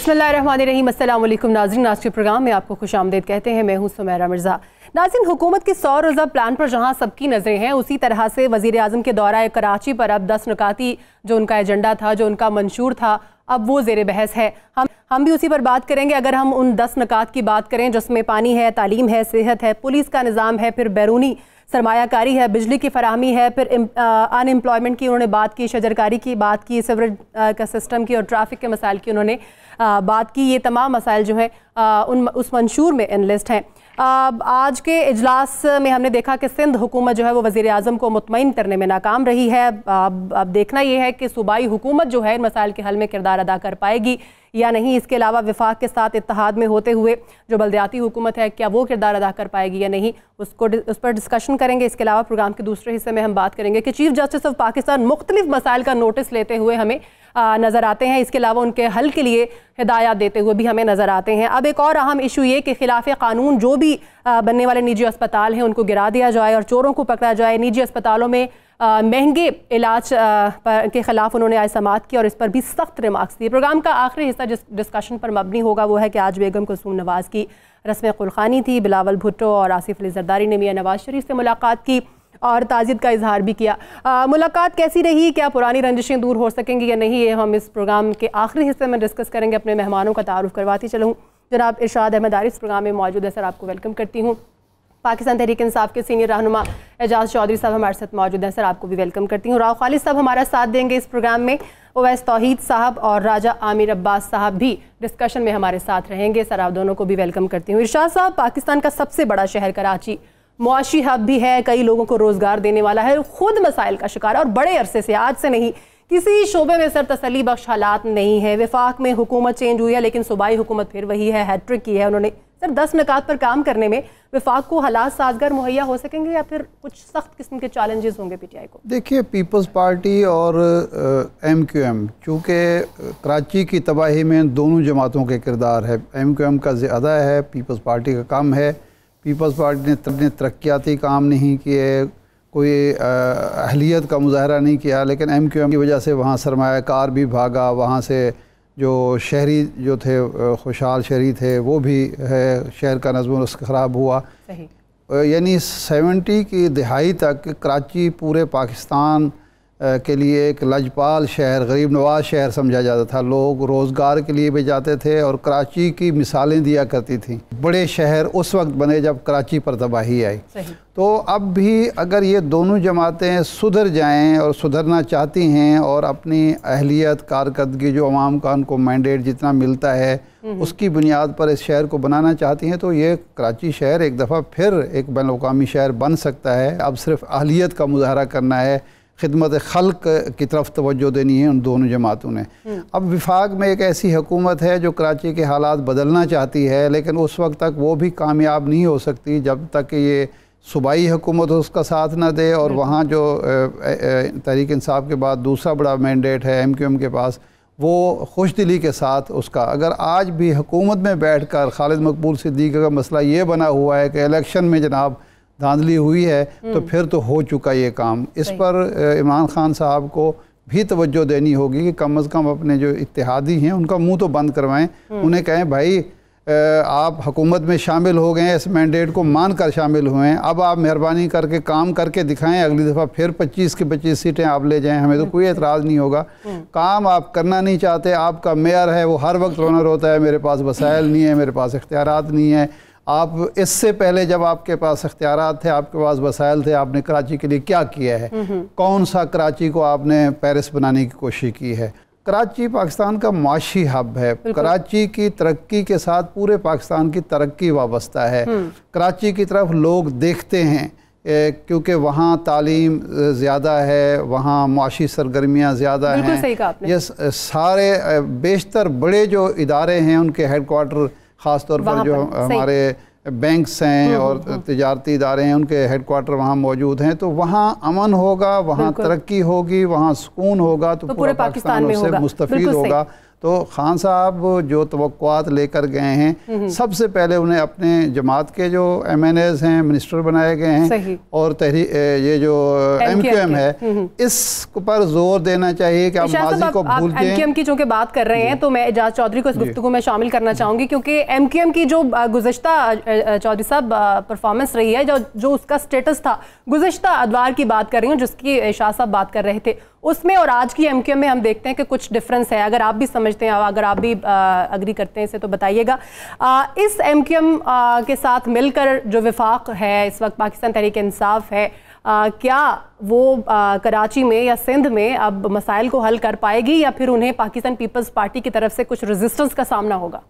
बिस्मिल्लाहिर्रहमानिर्रहीम। अस्सलाम वालेकुम नाज़रीन, आज के प्रोग्राम में आपको खुशामदीद कहते हैं। मैं हूं सुमैरा मिर्ज़ा। नाज़रीन, हुकूमत के 100 रोज़ा प्लान पर जहां सबकी नज़रें हैं, उसी तरह से वज़ीर आज़म के दौरा कराची पर अब 10 नुकाती जो उनका एजेंडा था, जो उनका मंशूर था, अब वो ज़ेर बहस है। हम भी उसी पर बात करेंगे। अगर हम उन 10 नुकात की बात करें जिसमें पानी है, तालीम है, सेहत है, पुलिस का निज़ाम है, फिर बैरूनी सरमायाकारी है, बिजली की फराहमी है, फिर अनएम्प्लॉयमेंट की उन्होंने बात की, शजरकारी की बात की, सिवरेज का सिस्टम की और ट्रैफिक के मसाइल की उन्होंने बात की। ये तमाम मसाइल जो हैं उस मंशूर में इनलिस्ट हैं। आज के इजलास में हमने देखा कि सिंध हुकूमत जो है वो वज़ीर आज़म को मुतमईन करने में नाकाम रही है। अब देखना ये है कि सूबाई हुकूमत जो है इन मसाइल के हल में किरदार अदा कर पाएगी या नहीं। इसके अलावा वफाक के साथ इत्तेहाद में होते हुए जो बल्दियाती हुकूमत है, क्या वो किरदार अदा कर पाएगी या नहीं, उस पर डिस्कशन करेंगे। इसके अलावा प्रोग्राम के दूसरे हिस्से में हम बात करेंगे कि चीफ जस्टिस ऑफ पाकिस्तान मुख्तलिफ मसाइल का नोटिस लेते हुए हमें नज़र आते हैं। इसके अलावा उनके हल के लिए हिदायत देते हुए भी हमें नज़र आते हैं। अब एक और अहम इशू ये कि खिलाफ कानून जो भी बनने वाले निजी अस्पताल हैं उनको गिरा दिया जाए और चोरों को पकड़ा जाए। निजी अस्पतालों में महंगे इलाज के ख़िलाफ़ उन्होंने आज समाअत की और इस पर भी सख्त रिमार्क्स दिए। प्रोग्राम का आखिरी हिस्सा जिस डिस्कशन पर मबनी होगा वो है कि आज बेगम कुलसूम नवाज़ की रस्म कुलखानी थी। बिलावल भुट्टो और आसिफ अली जरदारी ने मियां नवाज शरीफ से मुलाकात की और ताज़ियत का इजहार भी किया। मुलाकात कैसी रही, क्या पुरानी रंजिशें दूर हो सकेंगी या नहीं, ये हम इस प्रोग्राम के आखिरी हिस्से में डिस्कस करेंगे। अपने मेहमानों का तारुफ करवाती चलूँ। जनाब इरशाद अहमद आरिफ प्रोग्राम में मौजूद है, सर आपको वेलकम करती हूँ। पाकिस्तान तहरीक इंसाफ के सीनियर रहनुमा एजाज चौधरी साहब हमारे साथ मौजूद हैं, सर आपको भी वेलकम करती हूँ। राव खालिद साहब हमारा साथ देंगे इस प्रोग्राम में। ओवैस तौहीद साहब और राजा आमिर अब्बास साहब भी डिस्कशन में हमारे साथ रहेंगे। सर आप दोनों को भी वेलकम करती हूँ। इरशाद साहब, पाकिस्तान का सबसे बड़ा शहर कराची मुआशी हब भी है, कई लोगों को रोज़गार देने वाला है, खुद मसाइल का शिकार है और बड़े अरसे से, आज से नहीं, किसी शोबे में सर तसल्ली बख्श हालात नहीं है। वफाक में हुकूमत चेंज हुई है लेकिन सूबाई हुकूमत फिर वही है, हैट्रिक की है उन्होंने। सर 10 निकात पर काम करने में वफाक को हालात साजगार मुहैया हो सकेंगे या फिर कुछ सख्त किस्म के चैलेंजेस होंगे पीटीआई को? देखिए, पीपल्स पार्टी और MQM, चूँकि कराची की तबाही में दोनों जमातों के किरदार है। MQM का ज़्यादा है, पीपल्स पार्टी का कम है। पीपल्स पार्टी ने तरक्याती काम नहीं किए, कोई अहलियत का मुजाहरा नहीं किया, लेकिन MQM की वजह से वहाँ सरमायाकार भी भागा, वहाँ से जो शहरी जो थे खुशहाल शहरी थे वो भी है, शहर का नज़्म ख़राब हुआ। यानी 70 की दिहाई तक कराची पूरे पाकिस्तान के लिए एक लजपाल शहर, गरीब नवाज शहर समझा जाता था। लोग रोज़गार के लिए भी जाते थे और कराची की मिसालें दिया करती थी। बड़े शहर उस वक्त बने जब कराची पर तबाही आई। तो अब भी अगर ये दोनों जमातें सुधर जाएं और सुधरना चाहती हैं और अपनी अहलियत कारकर्दगी जो अवाम का उनको मैंडेट जितना मिलता है उसकी बुनियाद पर इस शहर को बनाना चाहती हैं, तो ये कराची शहर एक दफ़ा फिर एक बैनुल-अक़वामी शहर बन सकता है। अब सिर्फ अहलियत का मुजाहरा करना है, खिदमत खल्क की तरफ तवज्जो देनी है उन दोनों जमातों ने। अब विफाक में एक ऐसी हुकूमत है जो कराची के हालात बदलना चाहती है, लेकिन उस वक्त तक वो भी कामयाब नहीं हो सकती जब तक कि ये सूबाई हुकूमत उसका साथ ना दे। और वहाँ जो तहरीक इंसाफ के बाद दूसरा बड़ा मैंडेट है MQM के पास, वो खुशदिली के साथ उसका, अगर आज भी हुकूमत में बैठ कर खालिद मकबूल सिद्दीकी का मसला ये बना हुआ है कि इलेक्शन में जनाब धांधली हुई है, तो फिर तो हो चुका ये काम। इस पर इमरान खान साहब को भी तवज्जो देनी होगी कि कम अज़ कम अपने जो इत्तेहादी हैं उनका मुंह तो बंद करवाएं। उन्हें कहें भाई आप हुकूमत में शामिल हो गए, इस मैंडेट को मान कर शामिल हुए हैं, अब आप मेहरबानी करके काम करके दिखाएं, अगली दफ़ा फिर 25 की 25 सीटें आप ले जाएं, हमें तो कोई एतराज़ नहीं होगा। काम आप करना नहीं चाहते, आपका मेयर है वो हर वक्त रोना रोता है मेरे पास वसाइल नहीं है, मेरे पास इख्तियारात नहीं है। आप इससे पहले जब आपके पास इख्तियारात थे, आपके पास वसाइल थे, आपने कराची के लिए क्या किया है? कौन सा कराची को आपने पेरिस बनाने की कोशिश की है? कराची पाकिस्तान का माशी हब है। कराची की तरक्की के साथ पूरे पाकिस्तान की तरक्की वाबस्ता है। कराची की तरफ लोग देखते हैं क्योंकि वहाँ तालीम ज़्यादा है, वहाँ माशी सरगर्मियाँ ज़्यादा हैं। ये सारे बेशतर बड़े जो इदारे हैं उनके हेड क्वार्टर, ख़ास तौर पर जो हमारे बैंक्स हैं और तिजारती इदारे हैं उनके हेड क्वार्टर वहाँ मौजूद हैं, तो वहाँ अमन होगा, वहाँ तरक्की होगी, वहाँ सुकून होगा, तो पूरे पाकिस्तान उससे मुस्तफ़ीद होगा। तो खान साहब जो तवक्कुआत लेकर गए हैं, सबसे पहले उन्हें अपने जमात के जो MNAs हैं मिनिस्टर बनाए गए हैं, और ये जो MQM है इस पर जोर देना चाहिए कि आप माजी को भूल जाएं। MQM की चूंकि बात कर रहे हैं तो मैं एजाज चौधरी को इस गुफ्तगू में शामिल करना चाहूँगी, क्योंकि MQM की जो गुज़िश्ता चौधरी साहब परफॉर्मेंस रही है, जो उसका स्टेटस था गुज़िश्ता अदवार की बात कर रही हूँ जिसकी एजाज साहब बात कर रहे थे, उसमें और आज की MQM में हम देखते हैं कि कुछ डिफरेंस है। अगर आप भी समझते हैं, अगर आप भी अग्री करते हैं इसे तो बताइएगा। इस MQM के साथ मिलकर जो विफाक है इस वक्त पाकिस्तान तहरीक इंसाफ है, क्या वो कराची में या सिंध में अब मसाइल को हल कर पाएगी या फिर उन्हें पाकिस्तान पीपल्स पार्टी की तरफ से कुछ रेजिस्टेंस का सामना होगा?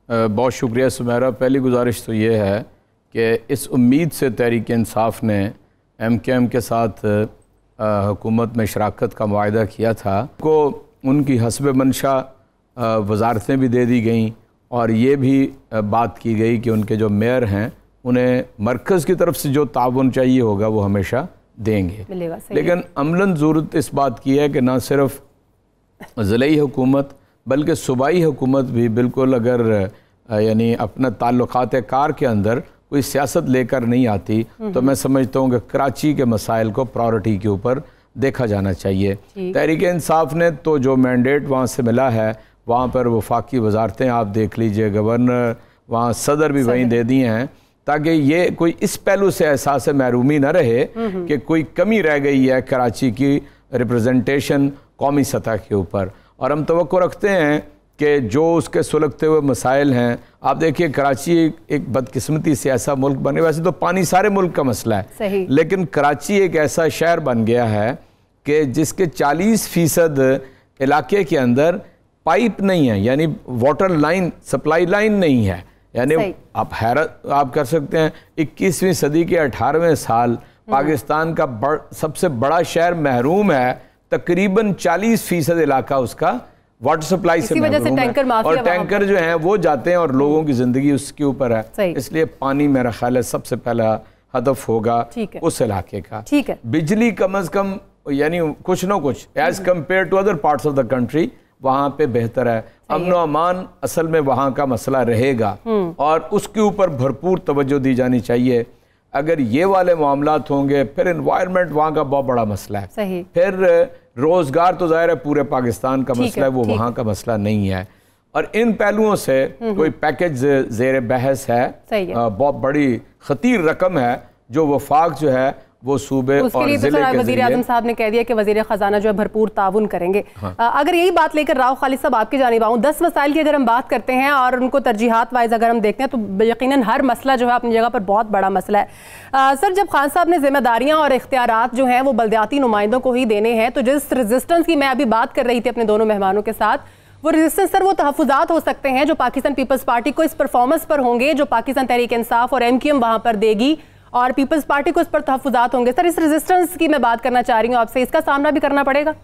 बहुत शुक्रिया सुमेरा। पहली गुजारिश तो ये है कि इस उम्मीद से तहरीक इंसाफ ने MQM के साथ हुकूमत में शराकत का मुआहदा किया था को उनकी हस्ब मंशा वजारतें भी दे दी गईं, और ये भी बात की गई कि उनके जो मेयर हैं उन्हें मरकज़ की तरफ से जो ताउन चाहिए होगा वो हमेशा देंगे। लेकिन अमलन ज़रूरत इस बात की है कि ना सिर्फ ज़िलाई हुकूमत बल्कि सूबाई हुकूमत भी बिल्कुल अगर यानी अपना ताल्लुकात कार के अंदर कोई सियासत लेकर नहीं आती तो मैं समझता हूँ कि कराची के मसाइल को प्रायोरिटी के ऊपर देखा जाना चाहिए। तहरीक इंसाफ ने तो जो मैंडेट वहाँ से मिला है वहाँ पर वफाकी वजारतें आप देख लीजिए, गवर्नर वहाँ सदर भी वहीं दे दिए हैं, ताकि ये कोई इस पहलू से एहसास महरूमी न रहे कि कोई कमी रह गई है कराची की रिप्रेजेंटेशन कौमी सतह के ऊपर। और हम तवक्को रखते हैं कि जो उसके सुलगते हुए मसाइल हैं, आप देखिए कराची एक बदकिस्मती से ऐसा मुल्क बने, वैसे तो पानी सारे मुल्क का मसला है, लेकिन कराची एक ऐसा शहर बन गया है कि जिसके 40% इलाके के अंदर पाइप नहीं है, यानी वाटर लाइन सप्लाई लाइन नहीं है। यानी आप हैरत आप कर सकते हैं 21वीं सदी के 18वें साल पाकिस्तान का सबसे बड़ा शहर महरूम है, तकरीबन 40% इलाका उसका वाटर सप्लाई से महरूम है, और टैंकर जो हैं वो जाते हैं और लोगों की ज़िंदगी उसके ऊपर है। इसलिए पानी मेरा ख्याल है सबसे पहला हदफ होगा उस इलाके का। बिजली कम अज़ कम यानी कुछ ना कुछ as compare to other parts of the country वहाँ पे बेहतर है। अमन अमान असल में वहाँ का मसला रहेगा और उसके ऊपर भरपूर तवज्जो दी जानी चाहिए। अगर ये वाले मामलात होंगे, फिर एनवायरनमेंट वहाँ का बहुत बड़ा मसला है, फिर रोज़गार तो ज़ाहिर है पूरे पाकिस्तान का मसला है, वो वहाँ का मसला नहीं है। और इन पहलुओं से कोई पैकेज ज़ेर बहस है, बहुत बड़ी खतीर रकम है जो वफाक जो है वो सूबे और जिले के वज़ीर आज़म साहब ने कह दिया कि वज़ीर ख़जाना जो है भरपूर ताउन करेंगे। अगर यही बात लेकर राव खालिद साहब आपकी जानिब आऊँ, 10 मसाइल की अगर हम बात करते हैं और उनको तरजीहात वाइज अगर हम देखते हैं तो यकीनन हर मसला जो है अपनी जगह पर बहुत बड़ा मसला है। सर, जब खान साहब ने जिम्मेदारियाँ और इख्तियारात जो हैं वो बल्दियाती नुमाइंदों को ही देने हैं, तो जिस रजिस्टेंस की मैं अभी बात कर रही थी अपने दोनों मेहमानों के साथ, वो रेजिस्टेंस सर वो तहफ़्फ़ुज़ात हो सकते हैं जो पाकिस्तान पीपल्स पार्टी को इस परफॉर्मेंस पर होंगे, जो पाकिस्तान तहरीक इंसाफ और MQM वहाँ पर देगी और पीपल्स पार्टी को इस पर तहफ़्फ़ुज़ात होंगे। सर, इस रेजिस्टेंस की मैं बात करना चाह रही हूँ आपसे, इसका सामना भी करना पड़ेगा?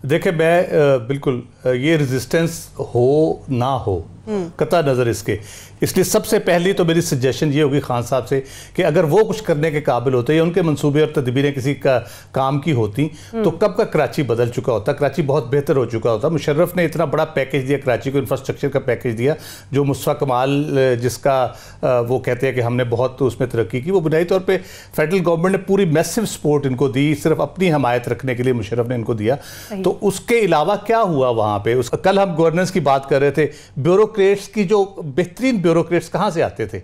देखिए, मैं बिल्कुल ये रेजिस्टेंस हो ना हो कता नज़र इसके, इसलिए सबसे पहली तो मेरी सजेशन ये होगी खान साहब से कि अगर वो कुछ करने के काबिल होते या उनके मंसूबे और तदबीरें किसी का काम की होती तो कब का कराची बदल चुका होता, कराची बहुत बेहतर हो चुका होता। मुशर्रफ ने इतना बड़ा पैकेज दिया कराची को, इंफ्रास्ट्रक्चर का पैकेज दिया, जो मुस्तफ़ा कमाल जिसका वो कहते हैं कि हमने बहुत उसमें तरक्की की, वो बुनियादी तौर पर फेडरल गवर्नमेंट ने पूरी मैसिव सपोर्ट इनको दी, सिर्फ अपनी हमायत रखने के लिए मुशर्रफ ने इनको दिया। तो उसके अलावा क्या हुआ वहाँ पर? कल हम गवर्नेंस की बात कर रहे थे, ब्यूरोक्रेट्स की जो बेहतरीन ब्यूरोक्रेट्स कहाँ से आते थे?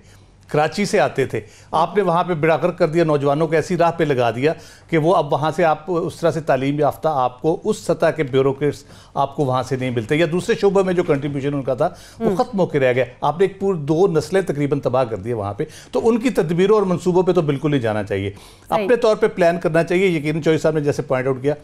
कराची से आते थे। आपने वहाँ पे बिड़ाकर कर दिया, नौजवानों को ऐसी राह पे लगा दिया कि वो अब वहाँ से आप उस तरह से तालीम याफ्ता आपको उस सतह के ब्यूरोक्रेट्स आपको वहाँ से नहीं मिलते, या दूसरे शोबे में जो कंट्रीब्यूशन उनका था वो ख़त्म होकर रह गया। आपने एक पूरी 2 नस्लें तकरीबन तबाह कर दी वहाँ पे। तो उनकी तदबीरों और मनसूबों पर तो बिल्कुल नहीं जाना चाहिए, अपने तौर पर प्लान करना चाहिए। यकीनन चौधरी साहब ने जैसे पॉइंट आउट किया,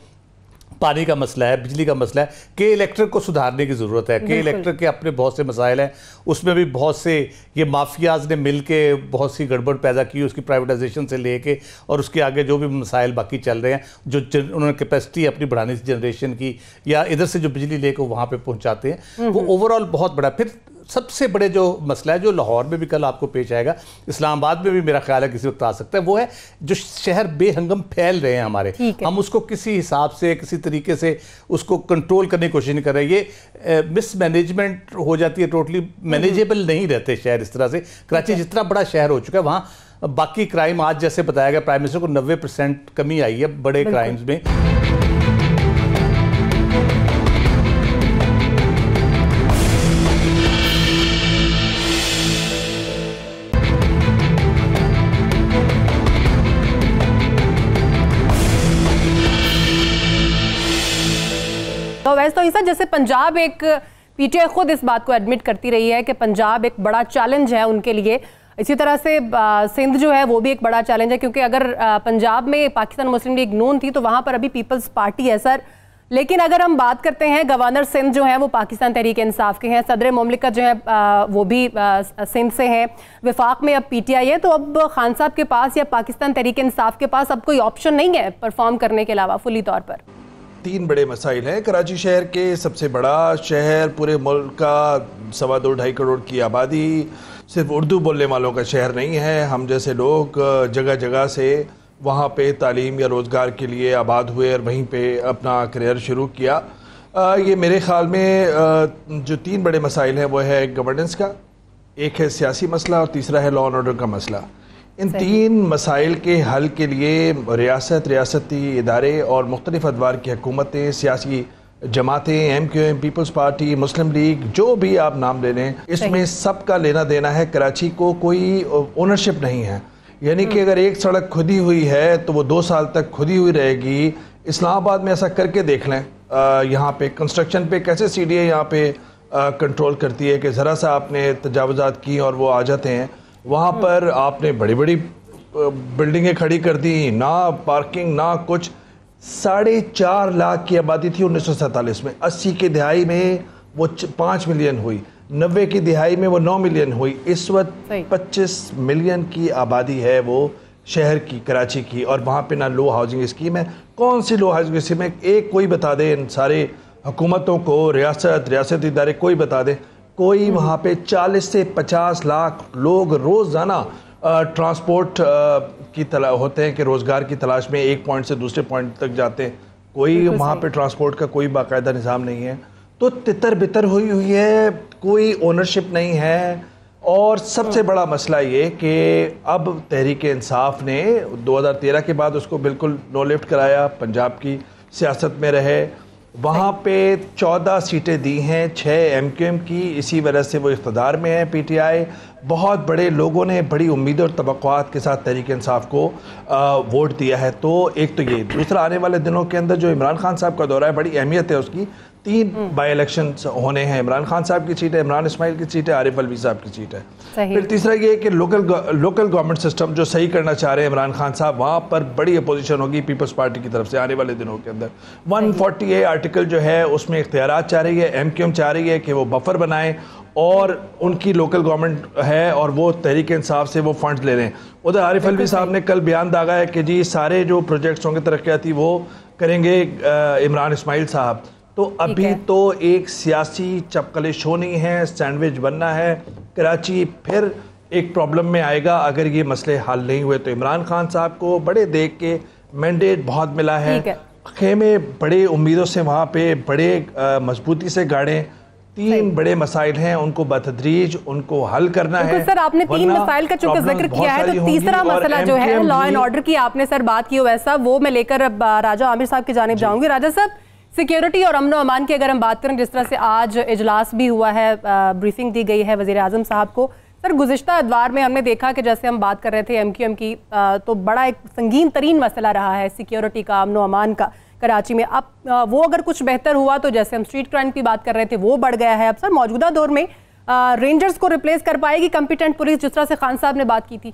पानी का मसला है, बिजली का मसला है, के इलेक्ट्रिक को सुधारने की ज़रूरत है। के इलेक्ट्रिक के अपने बहुत से मसाइल हैं, उसमें भी बहुत से ये माफियाज ने मिल के बहुत सी गड़बड़ पैदा की, उसकी प्राइवेटाइजेशन से लेके और उसके आगे जो भी मसाइल बाकी चल रहे हैं, जो उन्होंने कैपेसिटी अपनी बढ़ानी थी जनरेशन की, या इधर से जो बिजली लेकर वहाँ पर पहुँचाते हैं, वो ओवरऑल बहुत बड़ा। फिर सबसे बड़े जो मसला है जो लाहौर में भी कल आपको पेश आएगा, इस्लामाबाद में भी मेरा ख्याल है किसी वक्त आ सकता है, वो है जो शहर बेहंगम फैल रहे हैं हमारे, हम उसको किसी हिसाब से किसी तरीके से उसको कंट्रोल करने की कोशिश नहीं कर रहे। ये मिसमैनेजमेंट हो जाती है, टोटली मैनेजेबल नहीं रहते शहर इस तरह से। कराची जितना बड़ा शहर हो चुका है, वहाँ बाकी क्राइम, आज जैसे बताया गया प्राइम मिनिस्टर को, 90% कमी आई है बड़े क्राइम्स में। तो वैसे तो ऐसा जैसे पंजाब, एक पीटीआई खुद इस बात को एडमिट करती रही है कि पंजाब एक बड़ा चैलेंज है उनके लिए, इसी तरह से सिंध जो है वो भी एक बड़ा चैलेंज है, क्योंकि अगर पंजाब में पाकिस्तान मुस्लिम लीग नून थी तो वहाँ पर अभी पीपल्स पार्टी है सर। लेकिन अगर हम बात करते हैं, गवर्नर सिंध जो है वो पाकिस्तान तहरीक इंसाफ के हैं, सदर मुमलिकत जो है वो भी सिंध से हैं, वफाक में अब पीटीआई है। तो अब खान साहब के पास या पाकिस्तान तहरीक इंसाफ के पास अब कोई ऑप्शन नहीं है परफॉर्म करने के अलावा फुली तौर पर। 3 बड़े मसाइल हैं। कराची शहर के सबसे बड़ा शहर, पूरे मुल्क का 2.25 करोड़ की आबादी, सिर्फ उर्दू बोलने वालों का शहर नहीं है। हम जैसे लोग जगह जगह से वहाँ पे तालीम या रोज़गार के लिए आबाद हुए और वहीं पे अपना करियर शुरू किया। ये मेरे ख़्याल में जो 3 बड़े मसाइल हैं वो है गवर्नेंस का, एक है सियासी मसला और तीसरा है लॉ एंड ऑर्डर का मसला। इन 3 मसाइल के हल के लिए रियासत, रियासती इदारे और मुख्तलिफ अदवार की हुकूमतें, सियासी जमातें, MQM, पीपल्स पार्टी, मुस्लिम लीग, जो भी आप नाम ले लें, इसमें सबका लेना देना है। कराची को कोई ओनरशिप नहीं है, यानी कि अगर एक सड़क खुदी हुई है तो वो 2 साल तक खुदी हुई रहेगी। इस्लामाबाद में ऐसा करके देख लें, यहाँ पे कंस्ट्रक्शन पे कैसे CDA यहाँ पे कंट्रोल करती है कि ज़रा सा आपने तजावुज़ात की और वो आ जाते हैं। वहाँ पर आपने बड़ी बड़ी बिल्डिंगें खड़ी कर दी, ना पार्किंग ना कुछ। 4.5 लाख की आबादी थी 1947 में, 80 की दिहाई में वो 5 मिलियन हुई, 90 की दिहाई में वो 9 मिलियन हुई। इस वक्त 25 मिलियन की आबादी है वो शहर की, कराची की, और वहाँ पे ना लो हाउसिंग स्कीम है। कौन सी लो हाउसिंग स्कीम है? एक कोई बता दे, इन सारे हुकूमतों को, रियासती इदारे कोई बता दे। कोई वहाँ पे 40 से 50 लाख लोग रोज़ाना ट्रांसपोर्ट की होते हैं कि रोज़गार की तलाश में एक पॉइंट से दूसरे पॉइंट तक जाते हैं। कोई वहाँ पे ट्रांसपोर्ट का कोई बाकायदा निज़ाम नहीं है। तो तितर बितर हुई है, कोई ओनरशिप नहीं है। और सबसे बड़ा मसला ये कि अब तहरीक इंसाफ ने 2013 के बाद उसको बिल्कुल नो लिफ्ट कराया, पंजाब की सियासत में रहे, वहाँ पे 14 सीटें दी हैं, 6 MQM की, इसी वजह से वो इक़्तिदार में है PTI। बहुत बड़े लोगों ने बड़ी उम्मीदों और तवक्कुआत के साथ तहरीक इंसाफ को वोट दिया है। तो एक तो ये, दूसरा आने वाले दिनों के अंदर जो इमरान खान साहब का दौरा है, बड़ी अहमियत है उसकी। 3 बाई इलेक्शंस होने हैं, इमरान खान साहब की सीट है, इमरान इस्माइल की सीट है, आरिफ अलवी साहब की सीट है। फिर तीसरा ये कि लोकल गवर्नमेंट सिस्टम जो सही करना चाह रहे हैं इमरान खान साहब, वहाँ पर बड़ी अपोजिशन होगी पीपल्स पार्टी की तरफ से आने वाले दिनों के अंदर। 140A आर्टिकल जो है उसमें इख्तियारात चाह रही है, MQM चाह रही है कि वो बफर बनाएं और उनकी लोकल गवर्नमेंट है और वो तहरीक इंसाफ से वो फंड्स ले लें। उधर आरिफ अलवी साहब ने कल बयान दागा है कि जी सारे जो प्रोजेक्ट्स होंगे तरक्याती वो करेंगे इमरान इस्माइल साहब। तो अभी तो एक सियासी चपकलिश होनी है, सैंडविच बनना है। कराची फिर एक प्रॉब्लम में आएगा अगर ये मसले हल नहीं हुए। तो इमरान खान साहब को बड़े देख के मैंडेट बहुत मिला है, खेमे बड़े उम्मीदों से वहाँ पे बड़े मजबूती से गाड़े। 3 बड़े मसाइल हैं, उनको बतदरीज उनको हल करना है। सर आपने 3 मसाइल का चूंकि जिक्र किया है, तो तीसरा मसला जो है लॉ एंड ऑर्डर की आपने सर बात की, वैसा वो मैं लेकर अब राजा आमिर साहब की जानिब जाऊंगी। राजा साहब, सिक्योरिटी और अमन अमान की अगर हम बात करें, जिस तरह से आज इजलास भी हुआ है, ब्रीफिंग दी गई है वज़ीर आज़म साहब को। सर गुज़िश्ता अदवार में हमने देखा कि जैसे हम बात कर रहे थे MQM की, तो बड़ा एक संगीन तरीन मसला रहा है सिक्योरिटी का, अमन अमान का कराची में। अब वो अगर कुछ बेहतर हुआ तो जैसे हम स्ट्रीट क्राइम की बात कर रहे थे वो बढ़ गया है। अब सर मौजूदा दौर में रेंजर्स को रिप्लेस कर पाएगी कॉम्पिटेंट पुलिस, जिस तरह से खान साहब ने बात की थी?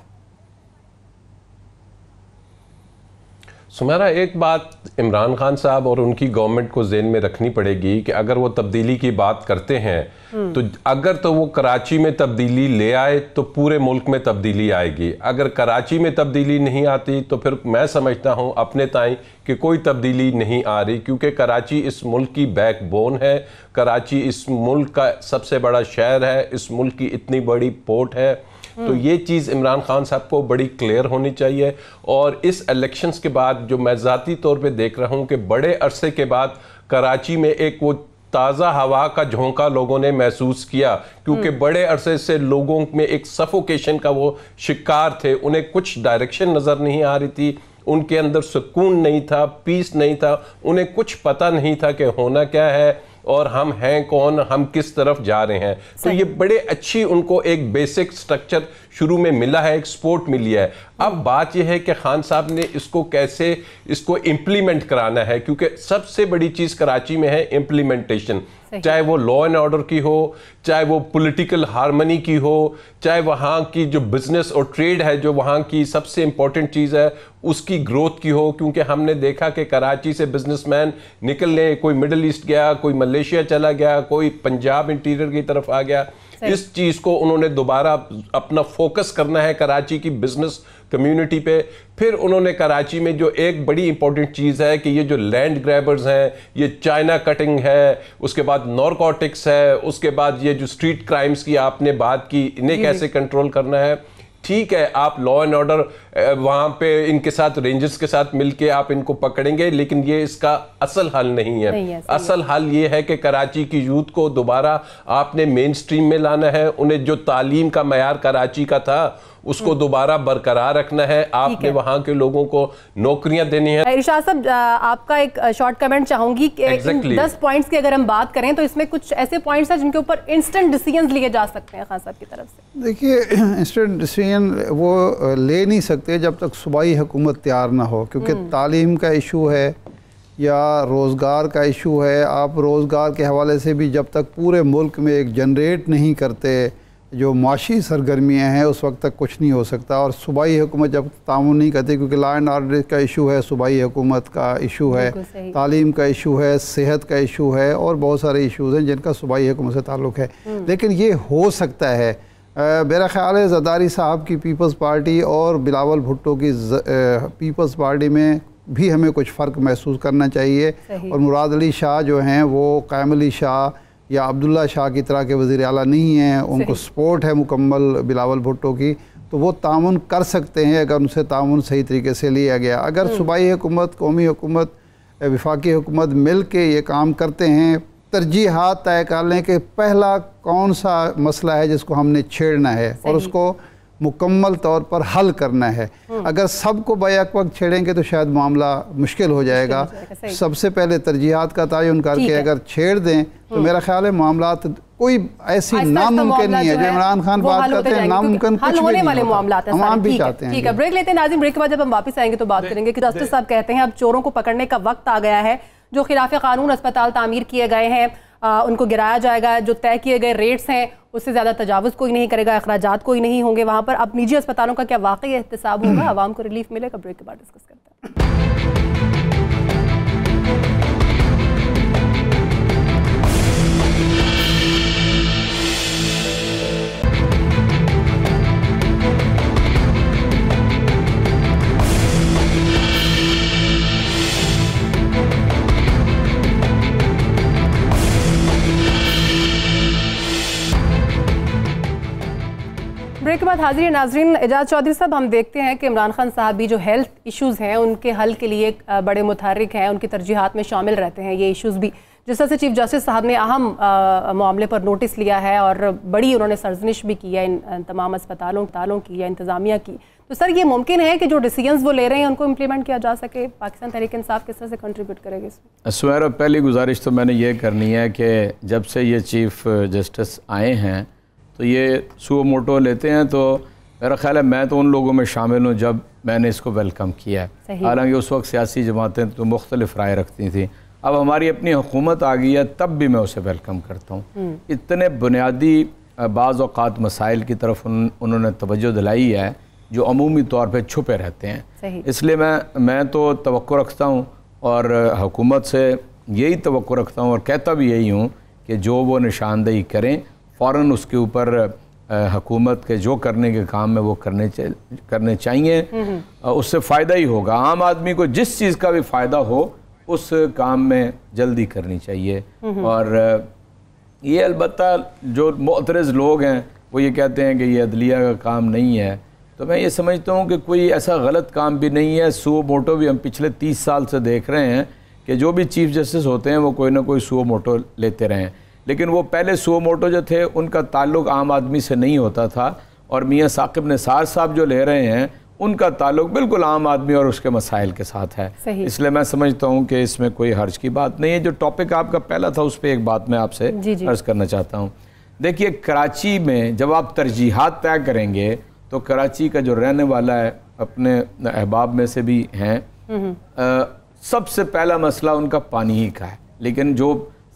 सुमेरा, एक बात इमरान खान साहब और उनकी गवर्नमेंट को ज़हन में रखनी पड़ेगी कि अगर वो तब्दीली की बात करते हैं तो अगर तो वो कराची में तब्दीली ले आए तो पूरे मुल्क में तब्दीली आएगी। अगर कराची में तब्दीली नहीं आती तो फिर मैं समझता हूँ अपने ताईं कि कोई तब्दीली नहीं आ रही, क्योंकि कराची इस मुल्क की बैकबोन है, कराची इस मुल्क का सबसे बड़ा शहर है, इस मुल्क की इतनी बड़ी पोर्ट है। तो ये चीज़ इमरान खान साहब को बड़ी क्लियर होनी चाहिए। और इस इलेक्शंस के बाद जो मैं ज़ाती तौर पे देख रहा हूँ कि बड़े अरसे के बाद कराची में एक वो ताज़ा हवा का झोंका लोगों ने महसूस किया, क्योंकि बड़े अरसे से लोगों में एक सफोकेशन का वो शिकार थे, उन्हें कुछ डायरेक्शन नज़र नहीं आ रही थी, उनके अंदर सुकून नहीं था, पीस नहीं था, उन्हें कुछ पता नहीं था कि होना क्या है और हम हैं कौन, हम किस तरफ जा रहे हैं। तो ये बड़े अच्छी उनको एक बेसिक स्ट्रक्चर शुरू में मिला है, एक सपोर्ट मिली है। अब बात यह है कि खान साहब ने इसको कैसे इसको इम्प्लीमेंट कराना है, क्योंकि सबसे बड़ी चीज़ कराची में है इम्प्लीमेंटेशन, चाहे वो लॉ एंड ऑर्डर की हो, चाहे वो पॉलिटिकल हार्मनी की हो, चाहे वहाँ की जो बिजनेस और ट्रेड है जो वहाँ की सबसे इम्पोर्टेंट चीज़ है उसकी ग्रोथ की हो। क्योंकि हमने देखा कि कराची से बिजनेसमैन निकलने, कोई मिडल ईस्ट गया, कोई मलेशिया चला गया, कोई पंजाब इंटीरियर की तरफ आ गया। इस चीज़ को उन्होंने दोबारा अपना फोकस करना है कराची की बिजनेस कम्युनिटी पे। फिर उन्होंने कराची में जो एक बड़ी इंपॉर्टेंट चीज़ है कि ये जो लैंड ग्रैबर्स हैं, ये चाइना कटिंग है, उसके बाद नॉर्कोटिक्स है, उसके बाद ये जो स्ट्रीट क्राइम्स की आपने बात की, इन्हें कैसे कंट्रोल करना है। ठीक है, आप लॉ एंड ऑर्डर वहाँ पे इनके साथ रेंजर्स के साथ मिलके आप इनको पकड़ेंगे, लेकिन ये इसका असल हल नहीं है। असल हल ये है कि कराची की यूथ को दोबारा आपने मेन स्ट्रीम में लाना है, उन्हें जो तालीम का मयार कराची का था उसको दोबारा बरकरार रखना है, आपने वहाँ के लोगों को नौकरियां देनी है। इरशाद साहब, आपका एक शॉर्ट कमेंट चाहूंगी कि इन 10 पॉइंट्स की अगर हम बात करें तो इसमें कुछ ऐसे पॉइंट्स हैं जिनके ऊपर इंस्टेंट डिसीजंस लिए जा सकते हैं खान साहब की तरफ से। देखिए, इंस्टेंट डिसीजन वो ले नहीं सकते जब तक सूबाई हुकूमत तैयार ना हो, क्योंकि तालीम का इशू है या रोज़गार का इशू है। आप रोज़गार के हवाले से भी जब तक पूरे मुल्क में एक जनरेट नहीं करते जो माशी सरगर्मियाँ हैं, उस वक्त तक कुछ नहीं हो सकता। और सूबाई हुकूमत जब तामुन नहीं करती, क्योंकि लॉ एंड ऑर्डर का इशू है, सूबाई हुकूमत का इशू है, तालीम का इशू है, सेहत का इशू है और बहुत सारे इशूज़ हैं जिनका सूबाई हुकूमत से ताल्लुक़ है। लेकिन ये हो सकता है। मेरा ख्याल है ज़रदारी साहब की पीपल्स पार्टी और बिलावल भुट्टो की पीपल्स पार्टी में भी हमें कुछ फ़र्क महसूस करना चाहिए। और मुराद अली शाह जो हैं वो कायम अली शाह या अब्दुल्ला शाह की तरह के वज़ीर आला नहीं हैं, उनको सपोर्ट है मुकम्मल बिलावल भुट्टो की, तो वो तामुन कर सकते हैं अगर उनसे तामुन सही तरीके से लिया गया। अगर सूबाई हुकूमत, कौमी हुकूमत, वफाकी हुकूमत मिल के ये काम करते हैं, तरजीहात तय कर लें कि पहला कौन सा मसला है जिसको हमने छेड़ना है और उसको मुकम्मल तौर पर हल करना है। अगर सबको बैक वक्त छेड़ेंगे तो शायद मामला मुश्किल हो जाएगा। सबसे पहले तरजीहात का तयन करके अगर छेड़ दें तो मेरा ख्याल है मामला कोई ऐसी नामुमकिन नहीं है जो इमरान खान बात करते हैं, नामुमकिन कुछ भी नहीं होता। हम भी चाहते हैं। ठीक है, ब्रेक लेते हैं नाज़रीन। ब्रेक के बाद जब हम वापस आएंगे तो बात करेंगे कि जस्टिस साहब कहते हैं अब चोरों को पकड़ने का वक्त आ गया है। जो खिलाफ कानून अस्पताल तामीर किए गए हैं उनको गिराया जाएगा। जो तय किए गए रेट्स हैं उससे ज़्यादा तजावुज़ कोई नहीं करेगा, अखराजात कोई नहीं होंगे वहाँ पर। अब निजी अस्पतालों का क्या वाकई एहतसाब होगा, आवाम को रिलीफ मिलेगा? ब्रेक के बाद डिस्कस करते हैं। ब्रेक के बाद हाजिर नाजरीन। एजाज चौधरी साहब, हम देखते हैं कि इमरान खान साहब भी जो हेल्थ इश्यूज़ हैं उनके हल के लिए बड़े मुतहर्रिक हैं, उनकी तरजीहात में शामिल रहते हैं ये इश्यूज़ भी। जिस तरह से चीफ जस्टिस साहब ने अहम मामले पर नोटिस लिया है और बड़ी उन्होंने सरजनिश भी की है इन तमाम अस्पतालों की या इंतज़ामिया की, तो सर ये मुमकिन है कि जो डिसीजंस वो ले रहे हैं उनको इम्प्लीमेंट किया जा सके? पाकिस्तान तहरीक इंसाफ किस तरह से कंट्रीब्यूट करेगी इसमें? सुमेरा, पहली गुजारिश तो मैंने ये करनी है कि जब से ये चीफ जस्टिस आए हैं तो ये सुओ मोटो लेते हैं, तो मेरा ख्याल है मैं तो उन लोगों में शामिल हूँ जब मैंने इसको वेलकम किया है। हालांकि उस वक्त सियासी जमातें तो मुख्तलिफ राय रखती थी। अब हमारी अपनी हुकूमत आ गई है तब भी मैं उसे वेलकम करता हूँ। इतने बुनियादी बाज़ औक़ात मसाइल की तरफ उन्होंने तवज्जो दिलाई है जो अमूमी तौर पे छुपे रहते हैं। सही। इसलिए मैं तो तवक्को रखता हूँ और हुकूमत से यही तवक्को रखता हूँ और कहता भी यही हूँ कि जो वो निशानदेही करें फ़ौरन उसके ऊपर हुकूमत के जो करने के काम है वो करने चाहिए। उससे फ़ायदा ही होगा। आम आदमी को जिस चीज़ का भी फ़ायदा हो उस काम में जल्दी करनी चाहिए। और ये अलबत्ता जो मोतरज़ लोग हैं वो ये कहते हैं कि ये अदलिया का काम नहीं है, तो मैं ये समझता हूँ कि कोई ऐसा गलत काम भी नहीं है। सुओ मोटो भी हम पिछले 30 साल से देख रहे हैं कि जो भी चीफ़ जस्टिस होते हैं वो कोई ना कोई सुओ मोटो लेते रहे हैं, लेकिन वो पहले सुओ मोटो जो थे उनका ताल्लुक़ आम आदमी से नहीं होता था, और मियाँ साकिब निसार साहब जो ले रहे हैं उनका ताल्लुक़ बिल्कुल आम आदमी और उसके मसाइल के साथ है। इसलिए मैं समझता हूँ कि इसमें कोई हर्ज की बात नहीं है। जो टॉपिक आपका पहला था उस पर एक बात मैं आपसे अर्ज़ करना चाहता हूँ। देखिए, कराची में जब आप तरजीहात तय करेंगे तो कराची का जो रहने वाला है, अपने अहबाब में से भी हैं, सबसे पहला मसला उनका पानी ही का है। लेकिन जो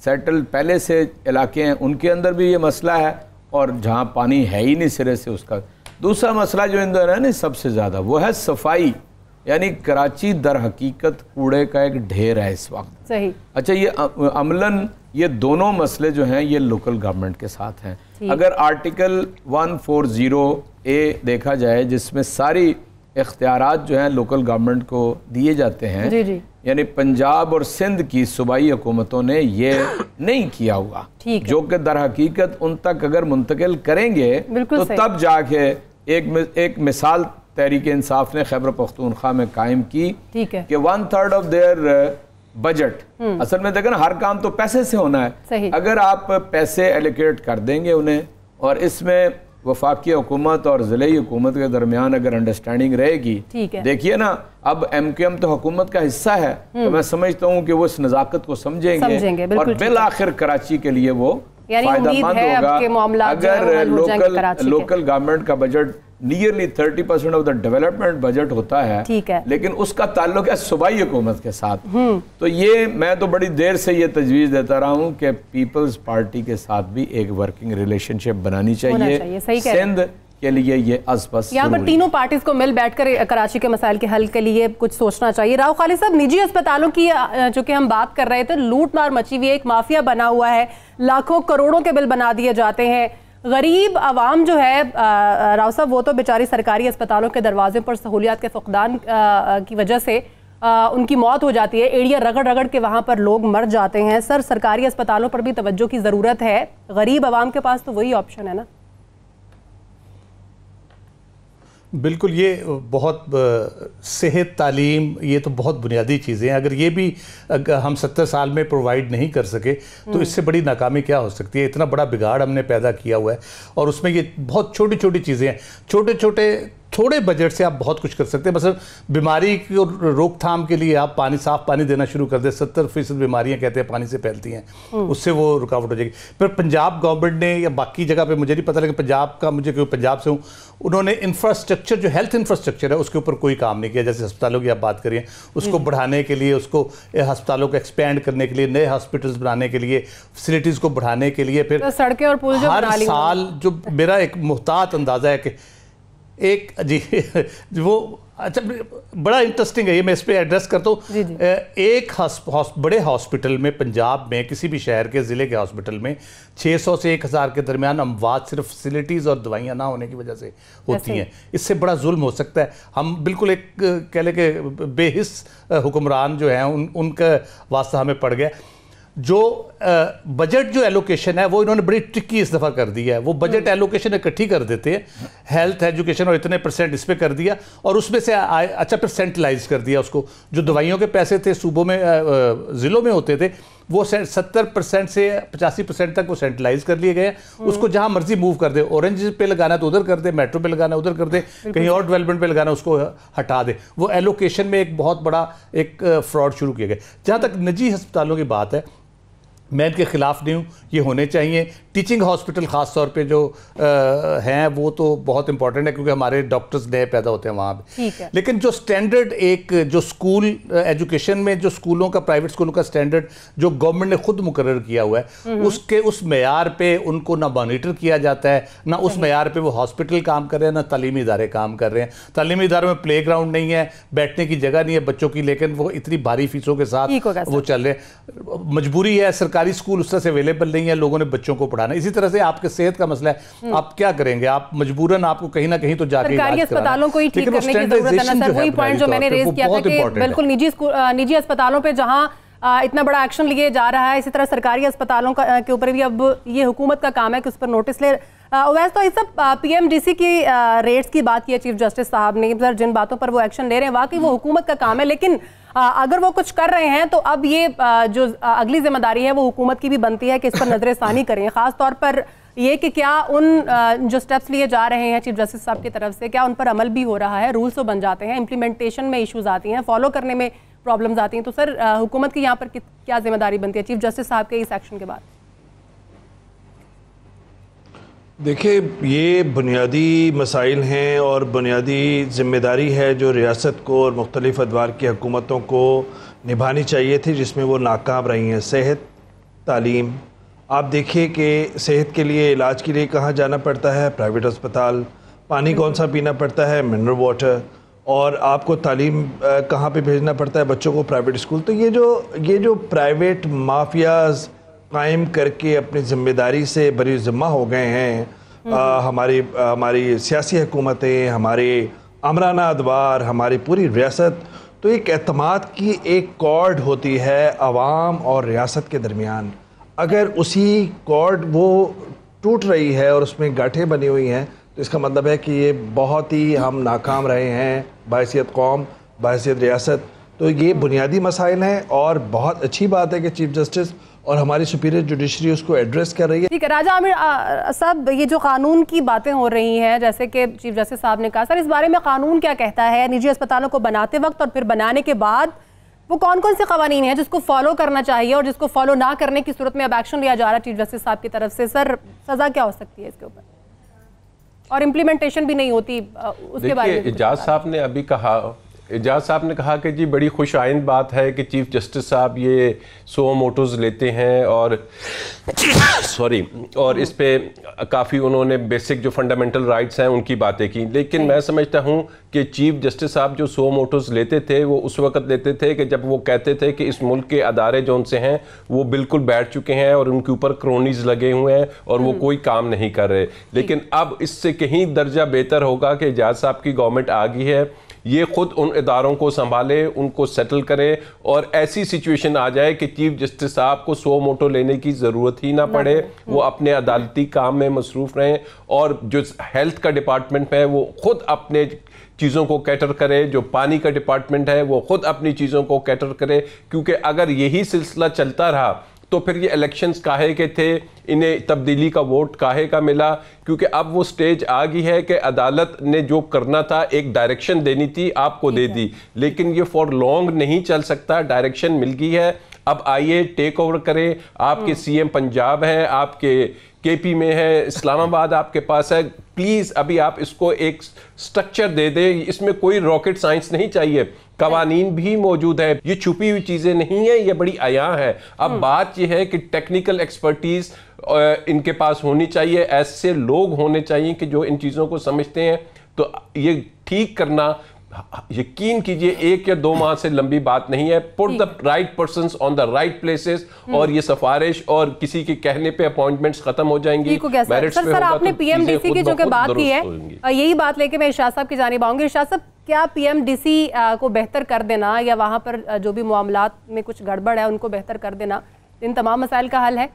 सेटल पहले से इलाके हैं उनके अंदर भी ये मसला है, और जहाँ पानी है ही नहीं सिरे से उसका। दूसरा मसला जो अंदर है ना सबसे ज़्यादा वो है सफाई, यानी कराची दर हकीकत कूड़े का एक ढेर है इस वक्त। सही। अच्छा, ये अमलन ये दोनों मसले जो हैं ये लोकल गवर्नमेंट के साथ हैं। अगर आर्टिकल 140A देखा जाए जिसमें सारी इख्तियारात जो हैं लोकल गवर्नमेंट को दिए जाते हैं, यानी पंजाब और सिंध की सूबाई हुकूमतों ने ये नहीं किया हुआ, जो कि दर हकीकत उन तक अगर मुंतकिल करेंगे तो तब जाके एक मिसाल तहरीक इंसाफ ने खैबर पख्तूनख्वा में कायम की कि 1/3 ऑफ देयर बजट, असल में देखो ना हर काम तो पैसे से होना है। अगर आप पैसे एलोकेट कर देंगे उन्हें, और इसमें वफाकी हुकूमत और ज़िले हुकूमत के दरमियान अगर अंडरस्टैंडिंग रहेगी, देखिए ना अब MQM तो हुकूमत का हिस्सा है, तो मैं समझता हूँ कि वो इस नज़ाकत को समझेंगे और बिल आखिर कराची के लिए वो फायदेमंद होगा। अगर लोकल गवर्नमेंट का budget nearly 30% of the development budget होता है, लेकिन उसका ताल्लुक है सूबाई हुकूमत के साथ, तो ये मैं तो बड़ी देर से ये तजवीज़ देता रहा हूँ कि पीपल्स पार्टी के साथ भी एक वर्किंग रिलेशनशिप बनानी चाहिए। सिंध के लिए ये असबस यहाँ पर तीनों पार्टीज को मिल बैठकर कराची के मसाइल के हल के लिए कुछ सोचना चाहिए। राव खालिद साहब, निजी अस्पतालों की जो कि हम बात कर रहे थे, लूट मार मची हुई है, एक माफिया बना हुआ है, लाखों करोड़ों के बिल बना दिए जाते हैं। गरीब आवाम जो है राव साहब, वो तो बेचारी सरकारी अस्पतालों के दरवाजे पर सहूलियात के फुकदान की वजह से उनकी मौत हो जाती है। एड़िया रगड़ रगड़ के वहाँ पर लोग मर जाते हैं। सर, सरकारी अस्पतालों पर भी तवज्जो की ज़रूरत है। गरीब आवाम के पास तो वही ऑप्शन है ना। बिल्कुल, ये बहुत सेहत, तालीम, ये तो बहुत बुनियादी चीज़ें हैं। अगर ये भी हम 70 साल में प्रोवाइड नहीं कर सके तो इससे बड़ी नाकामी क्या हो सकती है। इतना बड़ा बिगाड़ हमने पैदा किया हुआ है, और उसमें ये बहुत छोटी छोटी चीज़ें हैं। थोड़े बजट से आप बहुत कुछ कर सकते हैं। मतलब बीमारी की रोकथाम के लिए आप साफ पानी देना शुरू कर दें। 70% बीमारियां कहते हैं पानी से फैलती हैं, उससे वो रुकावट हो जाएगी। फिर पंजाब गवर्नमेंट ने, या बाकी जगह पे मुझे नहीं पता, लेकिन पंजाब का, मुझे क्यों पंजाब से हूँ, उन्होंने इंफ्रास्ट्रक्चर, जो हेल्थ इंफ्रास्ट्रक्चर है उसके ऊपर कोई काम नहीं किया। जैसे अस्पतालों की आप बात करिए, उसको बढ़ाने के लिए, उसको अस्पतालों को एक्सपेंड करने के लिए, नए हॉस्पिटल्स बनाने के लिए, फैसिलिटीज़ को बढ़ाने के लिए, फिर सड़कें और पुल हर साल, जो मेरा एक मुहतात अंदाज़ा है कि एक वो अच्छा बड़ा इंटरेस्टिंग है, ये मैं इस पे एड्रेस करता हूँ। एक बड़े हॉस्पिटल में, पंजाब में किसी भी शहर के ज़िले के हॉस्पिटल में 600 से 1000 के दरमियान अमवात सिर्फ फैसिलिटीज़ और दवाइयाँ ना होने की वजह से होती हैं। इससे बड़ा जुल्म हो सकता है। हम बिल्कुल एक कह लें कि बेहिस हुक्मरान जो हैं उनका वास्ता हमें पड़ गया। जो बजट जो एलोकेशन है वो इन्होंने बड़ी ट्रिकी इस दफ़ा कर दी है। वो बजट एलोकेशन इकट्ठी कर देते हैं, हेल्थ, एजुकेशन और इतने % इस पे कर दिया, और उसमें से अच्छा फिर सेंट्रलाइज कर दिया उसको। जो दवाइयों के पैसे थे सूबों में, ज़िलों में होते थे, वो 70% से 85% तक वो सेंट्रलाइज कर लिए गए। उसको जहाँ मर्जी मूव कर दे, ऑरेंज पे लगाना तो उधर कर दे, मेट्रो पे लगाना उधर कर दे, कहीं और डेवलपमेंट पे लगाना उसको हटा दे। वो एलोकेशन में एक बहुत बड़ा एक फ्रॉड शुरू किया गया। जहाँ तक निजी अस्पतालों की बात है, मैं इनके खिलाफ नहीं हूँ, ये होने चाहिए। टीचिंग हॉस्पिटल ख़ास तौर पे जो हैं वो तो बहुत इंपॉर्टेंट है क्योंकि हमारे डॉक्टर्स नए पैदा होते हैं वहाँ पे। लेकिन जो स्टैंडर्ड एक जो स्कूल एजुकेशन में जो स्कूलों का प्राइवेट स्कूलों का स्टैंडर्ड जो गवर्नमेंट ने खुद मुकर्रर किया हुआ है उसके उस मेयार पे उनको ना मॉनिटर किया जाता है, ना उस मेयार पे वो हॉस्पिटल काम कर रहे हैं, ना तालीमी इदारे काम कर रहे हैं। तालीमी इदारों में प्ले ग्राउंड नहीं है, बैठने की जगह नहीं है बच्चों की, लेकिन वो इतनी भारी फीसों के साथ वो चल रहे हैं। मजबूरी है, सरकारी स्कूल उस तरह से अवेलेबल नहीं है, लोगों ने बच्चों को पढ़ाना। इसी तरह से आपके सेहत का मसला है, आप क्या करेंगे, आप मजबूरन आपको कहीं ना कहीं तो जाके सरकारी अस्पतालों को ही ठीक करने की जरूरत है ना सर। वही पॉइंट जो मैंने रेज किया था कि बिल्कुल निजी अस्पतालों पे जहां इतना बड़ा एक्शन लिए जा रहा है, इसी तरह सरकारी अस्पतालों के ऊपर भी अब ये हुकूमत का काम है कि उस पर नोटिस ले। वैसे तो इस सब पीएमडीसी की रेट्स की बात की है चीफ जस्टिस साहब ने, सर जिन बातों पर वो एक्शन ले रहे हैं वाकई वो हुकूमत का काम है, लेकिन अगर वो कुछ कर रहे हैं तो अब ये जो अगली जिम्मेदारी है वो हुकूमत की भी बनती है कि इस पर नजरसानी करें। खास तौर पर ये कि क्या उन जो स्टेप्स लिए जा रहे हैं चीफ जस्टिस साहब की तरफ से क्या उन पर अमल भी हो रहा है, रूल्स तो बन जाते हैं, इम्प्लीमेंटेशन में इश्यूज आती हैं, फॉलो करने में प्रॉब्लम्स आती हैं। तो सर हुकूमत की यहाँ पर क्या जिम्मेदारी बनती है चीफ जस्टिस साहब के इस एक्शन के बाद? देखिए, ये बुनियादी मसाइल हैं और बुनियादी ज़िम्मेदारी है जो रियासत को और मुख्तलिफ़ अदवार की हुकूमतों को निभानी चाहिए थी, जिसमें वो नाकाम रही हैं। सेहत, तालीम, आप देखिए कि सेहत के लिए, इलाज के लिए कहाँ जाना पड़ता है? प्राइवेट अस्पताल। पानी कौन सा पीना पड़ता है? Mineral water. और आपको तालीम कहाँ पे भेजना पड़ता है बच्चों को? Private school. तो ये जो प्राइवेट माफियाज़ कायम करके अपनी ज़िम्मेदारी से बरी ज़िम्मा हो गए हैं, हमारी सियासी हुकूमतें, हमारे अमराना अदवार, हमारी पूरी रियासत, तो एक एतमाद की एक कॉर्ड होती है अवाम और रियासत के दरमियान। अगर उसी कॉर्ड वो टूट रही है और उसमें गांठें बनी हुई हैं तो इसका मतलब है कि ये बहुत ही हम नाकाम रहे हैं बहैसियत कौम, बहैसियत रियासत। तो ये बुनियादी मसाइल हैं और बहुत अच्छी बात है कि चीफ जस्टिस और हमारी सुपीरियर जुडिशरी उसको एड्रेस कर रही है। ठीक है राजा आमिर साहब, ये जो कानून की बातें हो रही हैं जैसे कि चीफ जस्टिस साहब ने कहा, सर इस बारे में कानून क्या कहता है? निजी अस्पतालों को बनाते वक्त और फिर बनाने के बाद वो कौन कौन से कवानीन हैं जिसको फॉलो करना चाहिए और जिसको फॉलो ना करने की सूरत में अब एक्शन लिया जा रहा है चीफ जस्टिस साहब की तरफ से? सर सजा क्या हो सकती है इसके ऊपर? और इम्प्लीमेंटेशन भी नहीं होती उसके बारे में? एजाज साहब ने कहा कि जी बड़ी खुश आइंद बात है कि चीफ जस्टिस साहब ये सो मोटोज लेते हैं और और इस पे काफ़ी उन्होंने बेसिक जो फंडामेंटल राइट्स हैं उनकी बातें की। लेकिन मैं समझता हूँ कि चीफ जस्टिस साहब जो सो मोटोज लेते थे वो उस वक्त लेते थे कि जब वो कहते थे कि इस मुल्क के अदारे जो उनसे हैं वो बिल्कुल बैठ चुके हैं और उनके ऊपर क्रोनीज लगे हुए हैं और वो कोई काम नहीं कर रहे। लेकिन अब इससे कहीं दर्जा बेहतर होगा कि एजाज साहब की गवर्नमेंट आ गई है, ये खुद उन इदारों को संभाले, उनको सेटल करे और ऐसी सिचुएशन आ जाए कि चीफ जस्टिस साहब को सो मोटो लेने की ज़रूरत ही ना पड़े, वो अपने अदालती काम में मसरूफ़ रहें और जो हेल्थ का डिपार्टमेंट है वो खुद अपने चीज़ों को कैटर करे, जो पानी का डिपार्टमेंट है वो खुद अपनी चीज़ों को कैटर करे। क्योंकि अगर यही सिलसिला चलता रहा तो फिर ये इलेक्शंस काहे के थे, इन्हें तब्दीली का वोट काहे का मिला? क्योंकि अब वो स्टेज आ गई है कि अदालत ने जो करना था, एक डायरेक्शन देनी थी, आपको दे दी, लेकिन ये फॉर लॉन्ग नहीं चल सकता। डायरेक्शन मिल गई है, अब आइए टेक ओवर करें। आपके सीएम पंजाब हैं, आपके केपी में है, इस्लामाबाद आपके पास है, प्लीज़ अभी आप इसको एक स्ट्रक्चर दे दें। इसमें कोई रॉकेट साइंस नहीं चाहिए, कवानीन भी मौजूद है, ये छुपी हुई चीज़ें नहीं है, ये बड़ी आया है। अब बात यह है कि टेक्निकल एक्सपर्टीज़ इनके पास होनी चाहिए, ऐसे लोग होने चाहिए कि जो इन चीज़ों को समझते हैं। तो ये ठीक करना, यकीन कीजिए 1 या 2 माह से लंबी बात नहीं है। Put the right persons on the right places और ये सिफारिश और किसी के कहने पे अपॉइंटमेंट्स खत्म हो जाएंगी। सर आपने पीएमडीसी की जो कि बात की है, यही बात लेके मैं इरशाद साहब की जानिब आऊंगी। इरशाद साहब, क्या पीएमडीसी को बेहतर कर देना या वहां पर जो भी मामलात में कुछ गड़बड़ है उनको बेहतर कर देना इन तमाम मसाइल का हल है?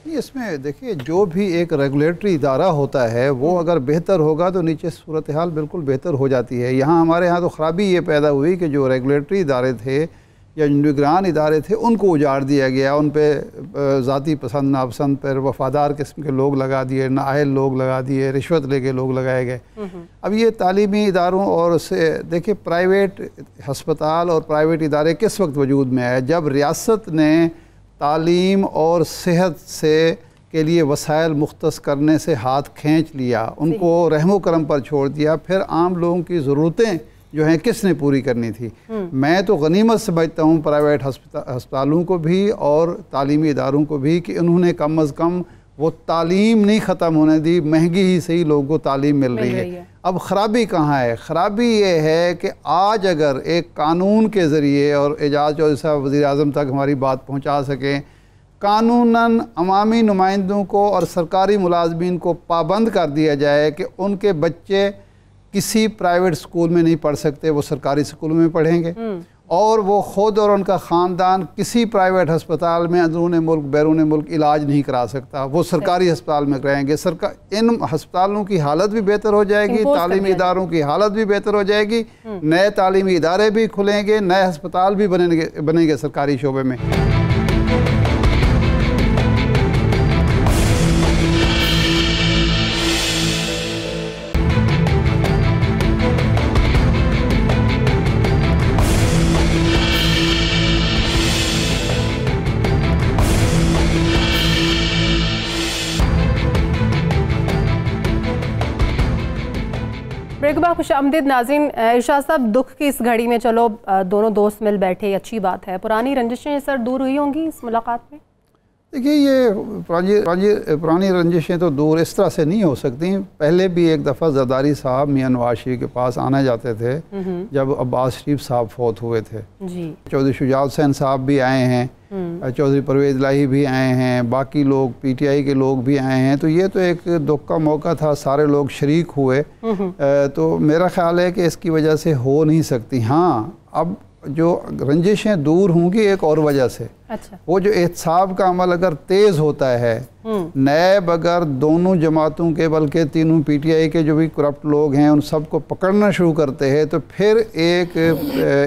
इसमें देखिए, जो भी एक रेगुलेटरी इदारा होता है वो अगर बेहतर होगा तो नीचे सूरत हाल बिल्कुल बेहतर हो जाती है। हमारे यहाँ तो ख़राबी ये पैदा हुई कि जो रेगुलेटरी इदारे थे या निगरान इदारे थे उनको उजाड़ दिया गया, उन पर ज़ाती पसंद नापसंद पर वफ़ादार किस्म के लोग लगा दिए, नाअहल लोग लगा दिए, रिश्वत लेके लोग लगाए गए। अब ये तालीमी इदारों और से देखिए, प्राइवेट हस्पताल और प्राइवेट इदारे किस वक्त वजूद में आए? जब रियासत ने तालीम और सेहत से के लिए वसाइल मुख्तस करने से हाथ खींच लिया, उनको रहमो करम पर छोड़ दिया, फिर आम लोगों की ज़रूरतें जो हैं किसने पूरी करनी थी। मैं तो गनीमत समझता हूँ प्राइवेट अस्पतालों को भी और तालीमी इदारों को भी कि उन्होंने कम अज़ कम वो तालीम नहीं ख़त्म होने दी, महंगी ही सही लोगों को तालीम मिल रही है। अब ख़राबी कहाँ है? ख़राबी ये है कि आज अगर एक कानून के ज़रिए, और एजाज चौधरी साहब वज़ीर आज़म तक हमारी बात पहुँचा सकें, कानूनन अवामी नुमाइंदों को और सरकारी मुलाजमीन को पाबंद कर दिया जाए कि उनके बच्चे किसी प्राइवेट स्कूल में नहीं पढ़ सकते, वो सरकारी स्कूल में पढ़ेंगे, और वो ख़ुद और उनका ख़ानदान किसी प्राइवेट अस्पताल में अंदरून मुल्क बैरून मुल्क इलाज नहीं करा सकता, वो सरकारी अस्पताल में कराएंगे। इन अस्पतालों की हालत भी बेहतर हो जाएगी, तालीमी इदारों की हालत भी बेहतर हो जाएगी, नए तालीमी इदारे भी खुलेंगे, नए अस्पताल भी बनेंगे सरकारी शोबे में। खुशामदीद नाज़रीन। इरशाद साहब, दुख की इस घड़ी में चलो दोनों दोस्त मिल बैठे, अच्छी बात है। पुरानी रंजिशें सर दूर हुई होंगी इस मुलाकात में? देखिए, ये पुरानी रंजिशें तो दूर इस तरह से नहीं हो सकती। पहले भी एक दफ़ा ज़रदारी साहब मियां नवाज शरीफ के पास आने जाते थे जब अब्बास शरीफ साहब फौत हुए थे जी। चौधरी शुजात हुसैन साहब भी आए हैं, चौधरी परवेज़ इलाही भी आए हैं, बाकी लोग PTI के लोग भी आए हैं। तो ये तो एक दुख का मौका था, सारे लोग शरीक हुए। तो मेरा ख्याल है कि इसकी वजह से हो नहीं सकती। हाँ, अब जो रंजिशें दूर होंगी एक और वजह से। अच्छा। वो जो एहतसाब का अमल अगर तेज़ होता है, नैब अगर दोनों जमातों के बल्कि तीनों PTI के जो भी करप्ट लोग हैं उन सबको पकड़ना शुरू करते हैं, तो फिर एक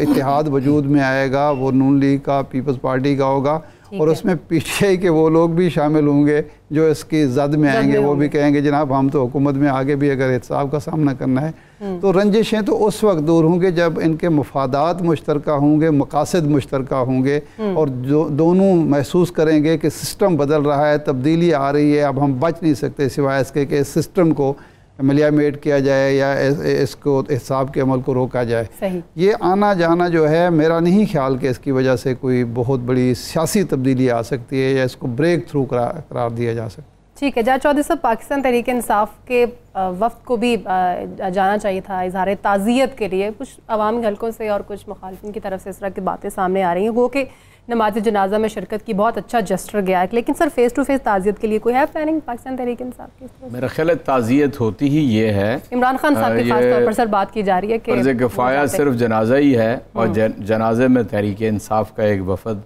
इत्तेहाद वजूद में आएगा, वो नून लीग का, पीपल्स पार्टी का होगा, और उसमें PTI के वो लोग भी शामिल होंगे जो इसकी जद में आएंगे। वो भी कहेंगे जनाब हम तो हुकूमत में आगे भी अगर एहतसाब का सामना करना है। तो रंजिशें तो उस वक्त दूर होंगे जब इनके मफादात मुश्तरका होंगे, मकासद मुश्तरका होंगे, और जो दोनों महसूस करेंगे कि सिस्टम बदल रहा है, तब्दीली आ रही है, अब हम बच नहीं सकते सिवाय इसके कि इस सिस्टम को मलियामेट किया जाए या इसको हिसाब के अमल को रोका जाए। सही। ये आना जाना जो है, मेरा नहीं ख्याल कि इसकी वजह से कोई बहुत बड़ी सियासी तब्दीली आ सकती है या इसको ब्रेक थ्रू करार दिया जा सकता है। ठीक है। एजाज चौधरी साहब, पाकिस्तान तहरीक इंसाफ के वफ्द को भी जाना चाहिए था इजहार ताज़ियत के लिए। कुछ अवामी हलकों से और कुछ मुखालिफिन की तरफ से इस तरह की बातें सामने आ रही हैं। वो कि नमाज जनाजा में शिरकत की बहुत अच्छा जस्टर गया है, लेकिन सर फेस टू फेस ताज़ियत के लिए कोई है प्लानिंग पाकिस्तान तहरीक इंसाफ की? मेरा ख्याल है ताज़ियत होती ही ये है, इमरान खान साहब के खास तौर पर सर बात की जा रही है कि फर्ज़ किफ़ाया सिर्फ जनाजा ही है, और जनाजे में तहरीक इंसाफ का एक वफद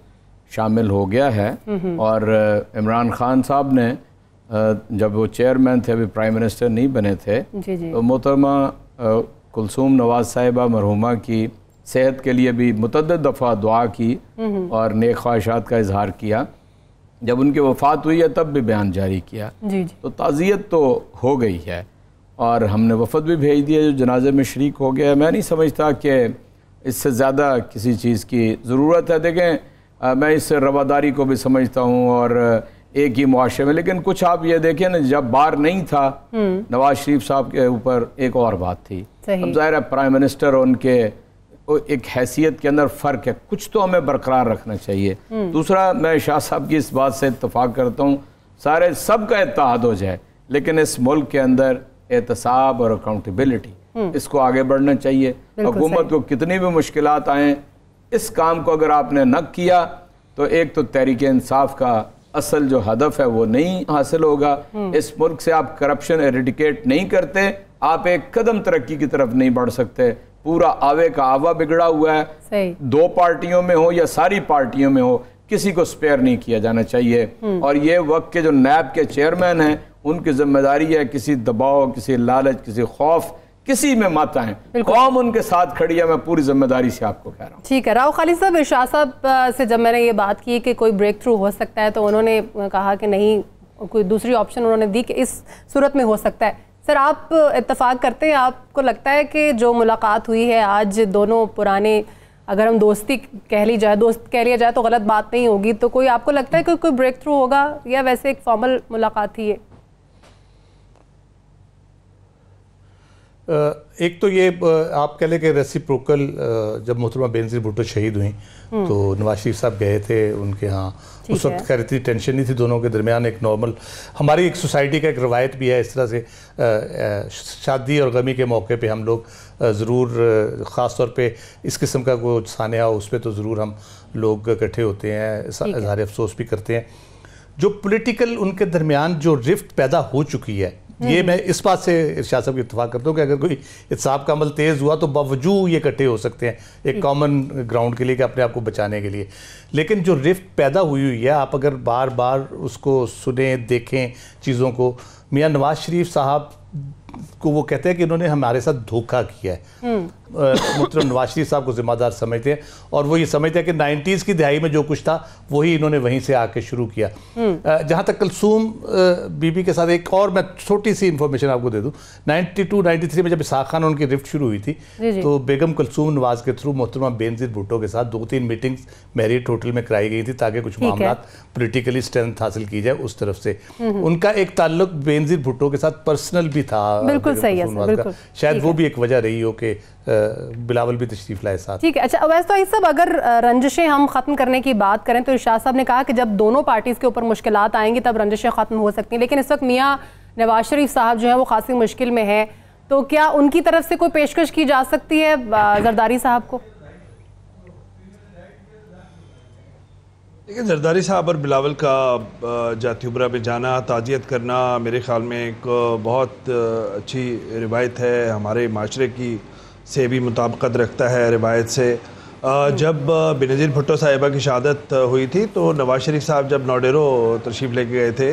शामिल हो गया है। और इमरान खान साहब ने जब वो चेयरमैन थे, अभी प्राइम मिनिस्टर नहीं बने थे, तो मोहतरमा कुलसूम नवाज साहिबा मरहुमा की सेहत के लिए भी मुतअद्दिद दफ़ा दुआ की और नेक ख्वाहिशात का इजहार किया। जब उनकी वफ़ात हुई है तब भी बयान जारी किया। जी। तो ताज़ियत तो हो गई है, और हमने वफ़द भी भेज दिया जो जनाजे में शरीक हो गया। मैं नहीं समझता कि इससे ज़्यादा किसी चीज़ की ज़रूरत है। देखें, मैं इस रवादारी को भी समझता हूँ और एक ही मुआशरे में, लेकिन कुछ आप ये देखें ना, जब बार नहीं था नवाज शरीफ साहब के ऊपर एक और बात थी। अब ज़ाहिर है प्राइम मिनिस्टर और उनके एक हैसियत के अंदर फ़र्क है, कुछ तो हमें बरकरार रखना चाहिए। दूसरा, मैं शाह साहब की इस बात से इत्तफाक करता हूँ, सारे सबका इत्तेहाद हो जाए, लेकिन इस मुल्क के अंदर एहतसाब और अकाउंटेबिलिटी, इसको आगे बढ़ना चाहिए। हुकूमत को कितनी भी मुश्किलात आएँ, इस काम को अगर आपने न किया तो एक तो तहरीक इंसाफ का असल जो हदफ है वो नहीं हासिल होगा। इस मुल्क से आप करप्शन एरिडिकेट नहीं करते, आप एक कदम तरक्की की तरफ नहीं बढ़ सकते। पूरा आवे का आवा बिगड़ा हुआ है। सही। दो पार्टियों में हो या सारी पार्टियों में हो, किसी को स्पेयर नहीं किया जाना चाहिए। और ये वक्त के जो नैब के चेयरमैन हैं, उनकी जिम्मेदारी है किसी दबाव, किसी लालच, किसी खौफ, किसी में मत आए। कौम उनके साथ खड़ी है, मैं पूरी जिम्मेदारी से आपको कह रहा हूँ। ठीक है। राव खालिद साहब, इरशाद साहब से जब मैंने ये बात की कि कोई ब्रेक थ्रू हो सकता है, तो उन्होंने कहा कि नहीं, कोई दूसरी ऑप्शन उन्होंने दी कि इस सूरत में हो सकता है। सर, आप इत्तफाक करते हैं, आपको लगता है कि जो मुलाकात हुई है आज दोनों पुराने अगर हम दोस्त कह लिया जाए तो गलत बात नहीं होगी, तो कोई आपको लगता है कि कोई ब्रेक थ्रू होगा या वैसे एक फॉर्मल मुलाकात थी ये? एक तो ये आप कह लें कि रेसिप्रोकल, जब मोहतरमा बेनज़ीर भुट्टो शहीद हुई तो नवाज शरीफ साहब गए थे उनके यहाँ। उस वक्त खैर इतनी टेंशन नहीं थी दोनों के दरमियान, एक नॉर्मल, हमारी एक सोसाइटी का एक रवायत भी है इस तरह से, शादी और गमी के मौके पे हम लोग ज़रूर ख़ास तौर पे इस किस्म का कोई सानिया उस पर तो ज़रूर हम लोग इकट्ठे होते हैं, इज़हार अफसोस भी करते हैं। जो पॉलिटिकल उनके दरमियान जो रिफ्ट पैदा हो चुकी है, ये मैं इस बात से इरशाद साहब की इत्तफाक करता हूँ कि अगर कोई इत्साब का अमल तेज़ हुआ तो बावजूद ये इकट्ठे हो सकते हैं एक कॉमन ग्राउंड के लिए कि अपने आप को बचाने के लिए। लेकिन जो रिफ्ट पैदा हुई है, आप अगर बार बार उसको सुने देखें चीज़ों को, मियाँ नवाज शरीफ साहब को वो कहते हैं कि इन्होंने हमारे साथ धोखा किया है। मोहतरम नवाज शरीफ साहब को जिम्मेदार समझते हैं और वो ये समझते हैं कि 90s की दिहाई में जो कुछ था वही इन्होंने वहीं से आके शुरू किया। जहाँ तक कलसूम बीबी के साथ एक और मैं छोटी सी इंफॉर्मेशन आपको दे दूँ, 92-93 में जब इसाक खान उनकी रिफ्ट शुरू हुई थी तो बेगम कलसूम नवाज के थ्रू मोहतरमा बेनज़ीर भुट्टो के साथ 2-3 मीटिंग्स मैरियट होटल में कराई गई थी ताकि कुछ मामला पोलिटिकली स्ट्रेंथ हासिल की जाए उस तरफ से। उनका एक ताल्लुक बेनज़ीर भुट्टो के साथ पर्सनल भी था। बिल्कुल सही है सर, बिल्कुल शायद वो भी एक वजह रही हो कि बिलावल भी तशरीफ लाए साथ। ठीक है। अच्छा अवैस तो सब अगर रंजिशें हम ख़त्म करने की बात करें तो इरशाद साहब ने कहा कि जब दोनों पार्टीज़ के ऊपर मुश्किलात आएंगी तब रंजिशें ख़त्म हो सकती हैं, लेकिन इस वक्त मियाँ नवाज शरीफ साहब जो है वो खासी मुश्किल में है, तो क्या उनकी तरफ से कोई पेशकश की जा सकती है जरदारी साहब को? देखिए, जरदारी साहब और बिलावल का जाती उमरा में जाना, ताज़ियत करना मेरे ख़्याल में एक बहुत अच्छी रिवायत है, हमारे माशरे की से भी मुताबिकत रखता है रिवायत से। जब बेनज़ीर भुट्टो साहिबा की शहादत हुई थी तो नवाज शरीफ साहब जब नौडेरो तशरीफ़ लेके गए थे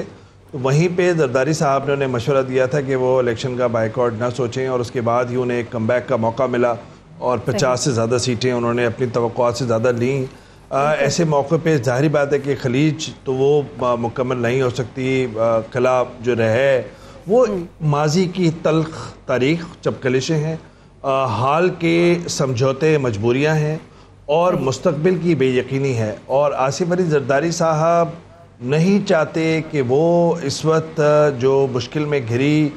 तो वहीं पे जरदारी साहब ने उन्हें मशवरा दिया था कि वो इलेक्शन का बाइकआउट ना सोचें, और उसके बाद ही उन्हें एक कमबैक का मौका मिला और 50 से ज़्यादा सीटें उन्होंने अपनी तवक्कुआत से ज़्यादा लीं। ऐसे मौके पे ज़ाहिर बात है कि खलीज तो वो मुकम्मल नहीं हो सकती, कला जो रहे वो माजी की तल्ख तारीख़ चपकलिशें हैं, हाल के समझौते मजबूरियां हैं और मुस्तकबिल की बेयकीनी है। और आसिफ अली जरदारी साहब नहीं चाहते कि वो इस वक्त जो मुश्किल में घिरी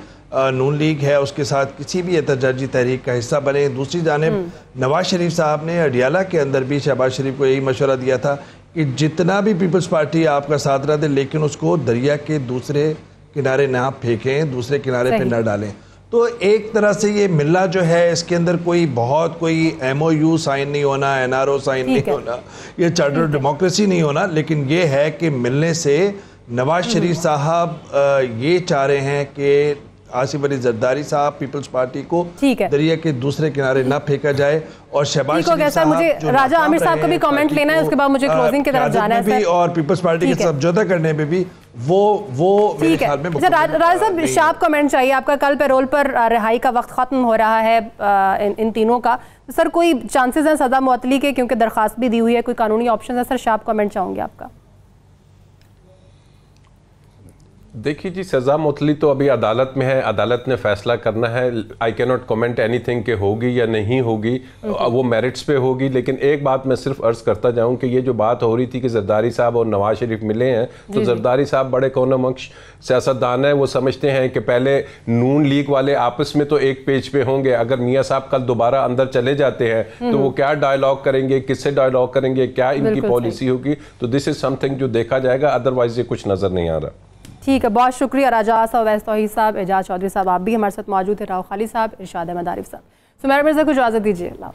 नून लीग है उसके साथ किसी भी एहतजाजी तहरीक का हिस्सा बने। दूसरी जानिब नवाज शरीफ साहब ने अडियाला के अंदर भी शहबाज शरीफ को यही मशवरा दिया था कि जितना भी पीपल्स पार्टी आपका साथ रहा दे लेकिन उसको दरिया के दूसरे किनारे ना फेंकें, दूसरे किनारे पे ना डालें। तो एक तरह से ये मिलना जो है इसके अंदर कोई MOU साइन नहीं होना, NRO साइन नहीं होना, ये चार्टर डेमोक्रेसी नहीं होना, लेकिन ये है कि मिलने से नवाज शरीफ साहब ये चाह रहे हैं कि आसिफ अली जरदारी साहब पीपल्स पार्टी को दरिया के दूसरे किनारे ना फेंका जाए। और शहबाज शरीफ साहब, मुझे राजा आमिर साहब का भी कमेंट लेना है, उसके बाद मुझे क्लोजिंग की तरफ जाना है और पीपल्स पार्टी के समझौता करने में भी वो मेरे ख्याल में। राजा साहब शार्प कमेंट चाहिए आपका, कल पैरोल पर रिहाई का वक्त खत्म हो रहा है इन तीनों का, तो सर कोई चांसेस हैं सजा मुअत्तली के, क्योंकि दरखास्त भी दी हुई है, कोई कानूनी ऑप्शन है? सर शार्प कमेंट चाहूंगे आपका। देखिए जी, सज़ा मुअत्तली तो अभी अदालत में है, अदालत ने फैसला करना है। I can not comment anything कि होगी या नहीं होगी, वो मेरिट्स पे होगी। लेकिन एक बात मैं सिर्फ अर्ज़ करता जाऊं कि ये जो बात हो रही थी कि जरदारी साहब और नवाज शरीफ मिले हैं, तो जरदारी साहब बड़े कौनमक्श सियासतदान हैं, वो समझते हैं कि पहले नून लीग वाले आपस में तो एक पेज पे होंगे, अगर मियाँ साहब कल दोबारा अंदर चले जाते हैं तो वो क्या डायलॉग करेंगे, किससे डायलॉग करेंगे, क्या इनकी पॉलिसी होगी, तो दिस इज़ समथिंग जो देखा जाएगा, अदरवाइज ये कुछ नज़र नहीं आ रहा। ठीक है, बहुत शुक्रिया राजा साहब, अवैस तौहीद साहब, एजाज चौधरी साहब, आप भी हमारे साथ मौजूद थे, राव खालिद साहब, इरशाद अहमद आरिफ साहब। सुमैरा मिर्ज़ा को इजाज़त दीजिए, अल्लाह।